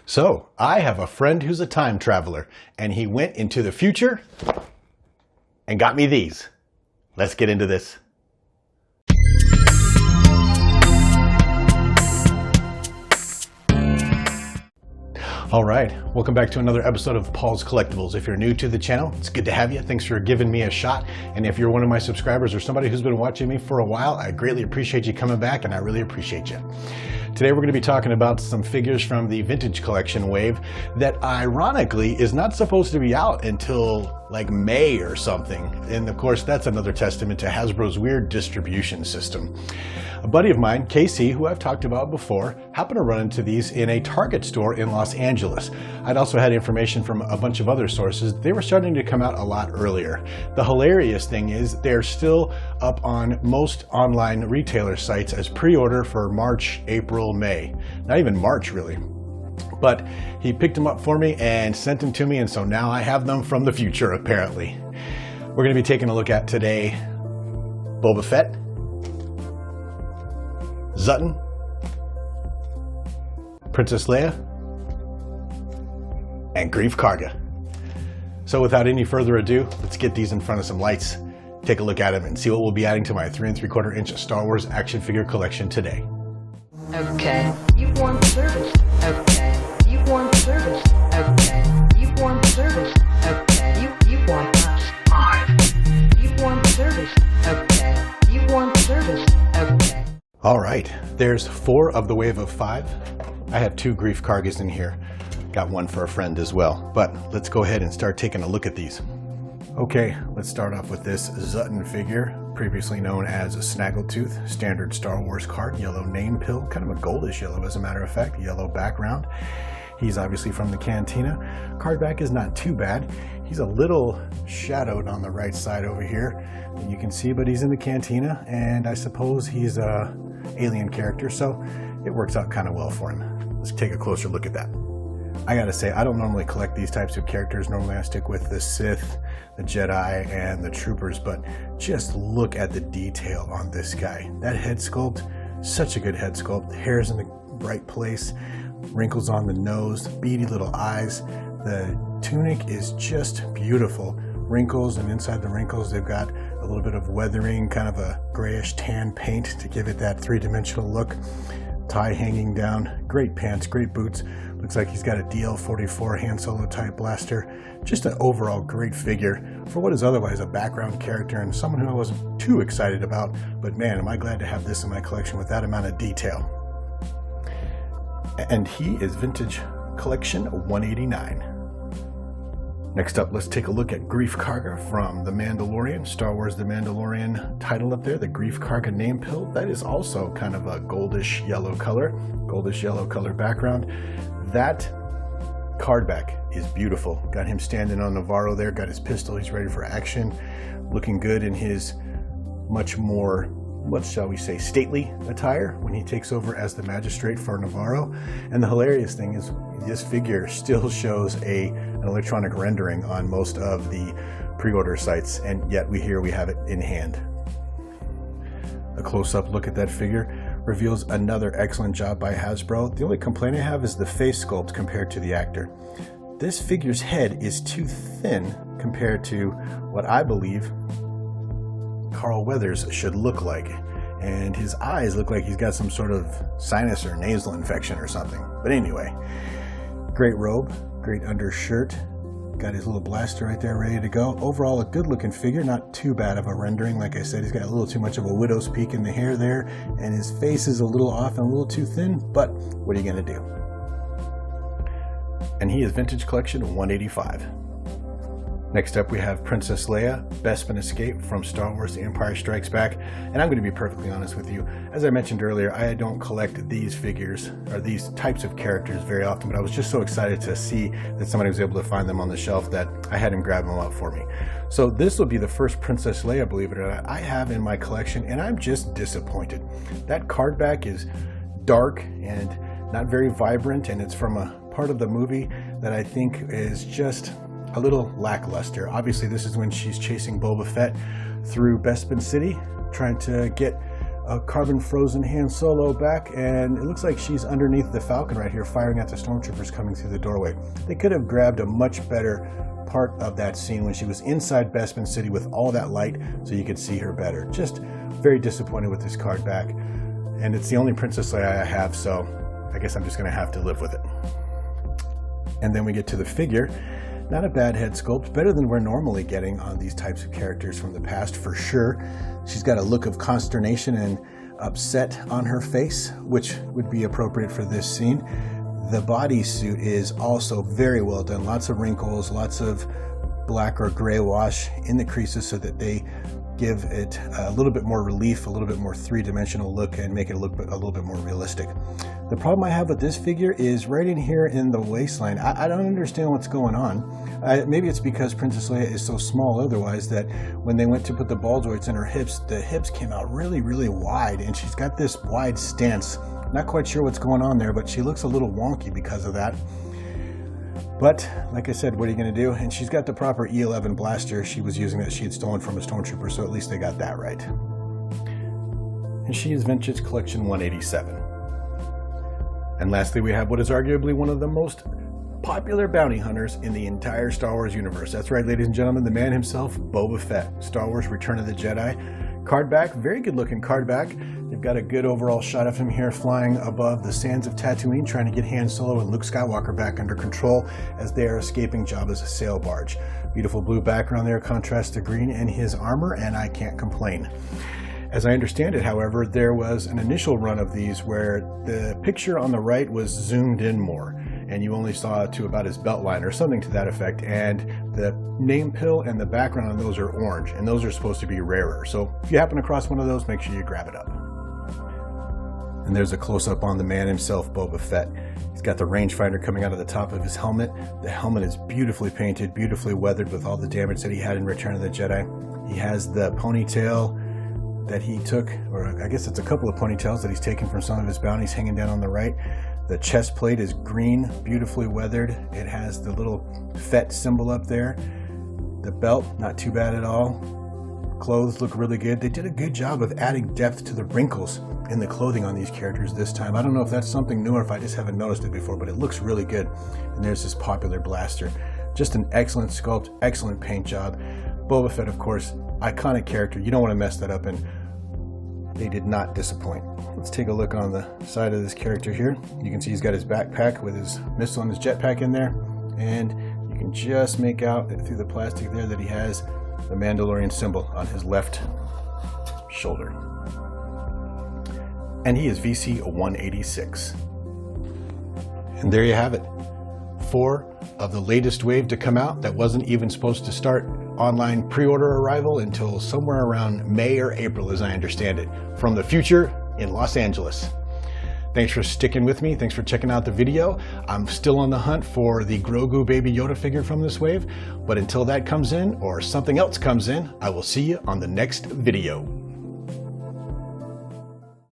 So, I have a friend who's a time traveler, and he went into the future and got me these. Let's get into this. All right, welcome back to another episode of Paul's Collectibles. If you're new to the channel, it's good to have you. Thanks for giving me a shot. And if you're one of my subscribers or somebody who's been watching me for a while, I greatly appreciate you coming back, and I really appreciate you. Today we're going to be talking about some figures from the vintage collection wave that ironically is not supposed to be out until like May or something. And of course, that's another testament to Hasbro's weird distribution system. A buddy of mine, KC, who I've talked about before, happened to run into these in a Target store in Los Angeles. I'd also had information from a bunch of other sources. They were starting to come out a lot earlier. The hilarious thing is they're still up on most online retailer sites as pre-order for March, April, May. Not even March, really. But he picked them up for me and sent them to me, and so now I have them from the future, apparently. We're going to be taking a look at today Boba Fett, Zutton, Princess Leia, and Greef Karga. So without any further ado, let's get these in front of some lights, take a look at them, and see what we'll be adding to my 3 3/4 inch Star Wars action figure collection today. Okay, you want service. Okay, you want service. Okay, you want service. Okay, you want five. You want service. Okay, you want service. Okay. All right, there's 4 of the wave of 5. I have 2 Greef Kargas in here. Got one for a friend as well. But let's go ahead and start taking a look at these. Okay, let's start off with this Zutton figure, previously known as a Snaggletooth, standard Star Wars card, yellow name pill, kind of a goldish yellow as a matter of fact, yellow background. He's obviously from the Cantina. Card back is not too bad. He's a little shadowed on the right side over here, you can see, but he's in the Cantina, and I suppose he's a alien character, so it works out kind of well for him. Let's take a closer look at that. I gotta say, I don't normally collect these types of characters. Normally I stick with the Sith, the Jedi, and the Troopers, but just look at the detail on this guy. That head sculpt, such a good head sculpt. The hair's in the right place, wrinkles on the nose, beady little eyes. The tunic is just beautiful. Wrinkles, and inside the wrinkles they've got a little bit of weathering, kind of a grayish tan paint to give it that 3-dimensional look. Tie hanging down, great pants, great boots. Looks like he's got a DL-44 Han Solo type blaster. Just an overall great figure for what is otherwise a background character and someone who I wasn't too excited about, but man, am I glad to have this in my collection with that amount of detail. And he is vintage collection 189. Next up, let's take a look at Greef Karga from The Mandalorian, Star Wars The Mandalorian title up there, the Greef Karga name pill. That is also kind of a goldish yellow color background. That card back is beautiful. Got him standing on Navarro there, got his pistol, he's ready for action. Looking good in his much more, what shall we say, stately attire when he takes over as the magistrate for Navarro. And the hilarious thing is this figure still shows an electronic rendering on most of the pre-order sites, and yet we have it in hand. A close-up look at that figure reveals another excellent job by Hasbro. The only complaint I have is the face sculpt compared to the actor. This figure's head is too thin compared to what I believe Carl Weathers should look like, and his eyes look like he's got some sort of sinus or nasal infection or something. But anyway, great robe, great undershirt, got his little blaster right there ready to go. Overall, a good looking figure, not too bad of a rendering. Like I said, he's got a little too much of a widow's peak in the hair there, and his face is a little off and a little too thin, but what are you gonna do? And he is vintage collection 185. Next up, we have Princess Leia, Bespin Escape from Star Wars The Empire Strikes Back. And I'm going to be perfectly honest with you. As I mentioned earlier, I don't collect these figures or these types of characters very often, but I was just so excited to see that somebody was able to find them on the shelf that I had him grab them up for me. So this will be the first Princess Leia, believe it or not, I have in my collection, and I'm just disappointed. That card back is dark and not very vibrant, and it's from a part of the movie that I think is just a little lackluster. Obviously, this is when she's chasing Boba Fett through Bespin City, trying to get a carbon frozen Han Solo back, and it looks like she's underneath the Falcon right here firing at the stormtroopers coming through the doorway. They could have grabbed a much better part of that scene when she was inside Bespin City with all that light so you could see her better. Just very disappointed with this card back, and it's the only Princess Leia I have, so I guess I'm just going to have to live with it. And then we get to the figure. Not a bad head sculpt, better than we're normally getting on these types of characters from the past for sure. She's got a look of consternation and upset on her face, which would be appropriate for this scene. The bodysuit is also very well done. Lots of wrinkles, lots of black or gray wash in the creases so that they give it a little bit more relief, a little bit more three-dimensional look, and make it look a little bit more realistic. The problem I have with this figure is right in here in the waistline. I don't understand what's going on. Maybe it's because Princess Leia is so small otherwise that when they went to put the ball joints in her hips, the hips came out really, really wide, and she's got this wide stance. Not quite sure what's going on there, but she looks a little wonky because of that. But like I said, what are you going to do? And she's got the proper E11 blaster she was using that she had stolen from a stormtrooper, so at least they got that right. And she is Vintage Collection 187. And lastly, we have what is arguably one of the most popular bounty hunters in the entire Star Wars universe. That's right, ladies and gentlemen, the man himself, Boba Fett, Star Wars Return of the Jedi. Card back, very good looking card back. They've got a good overall shot of him here flying above the sands of Tatooine, trying to get Han Solo and Luke Skywalker back under control as they are escaping Jabba's sail barge. Beautiful blue background there contrasts to green in his armor, and I can't complain. As I understand it, however, there was an initial run of these where the picture on the right was zoomed in more, and you only saw to about his belt line or something to that effect, and the name pill and the background on those are orange, and those are supposed to be rarer. So if you happen across one of those, make sure you grab it up. And there's a close-up on the man himself, Boba Fett. He's got the rangefinder coming out of the top of his helmet. The helmet is beautifully painted, beautifully weathered with all the damage that he had in Return of the Jedi. He has the ponytail that he took, or I guess it's a couple of ponytails that he's taken from some of his bounties hanging down on the right. The chest plate is green, beautifully weathered. It has the little Fett symbol up there. The belt, not too bad at all. Clothes look really good. They did a good job of adding depth to the wrinkles in the clothing on these characters this time. I don't know if that's something new or if I just haven't noticed it before, but it looks really good. And there's this popular blaster. Just an excellent sculpt, excellent paint job. Boba Fett, of course, iconic character. You don't want to mess that up, and they did not disappoint. Let's take a look on the side of this character here. You can see he's got his backpack with his missile and his jetpack in there, and you can just make out through the plastic there that he has the Mandalorian symbol on his left shoulder. And he is VC 186. And there you have it. 4 of the latest wave to come out that wasn't even supposed to start online pre-order arrival until somewhere around May or April, as I understand it, from the future in Los Angeles. Thanks for sticking with me. Thanks for checking out the video. I'm still on the hunt for the Grogu Baby Yoda figure from this wave, but until that comes in or something else comes in, I will see you on the next video.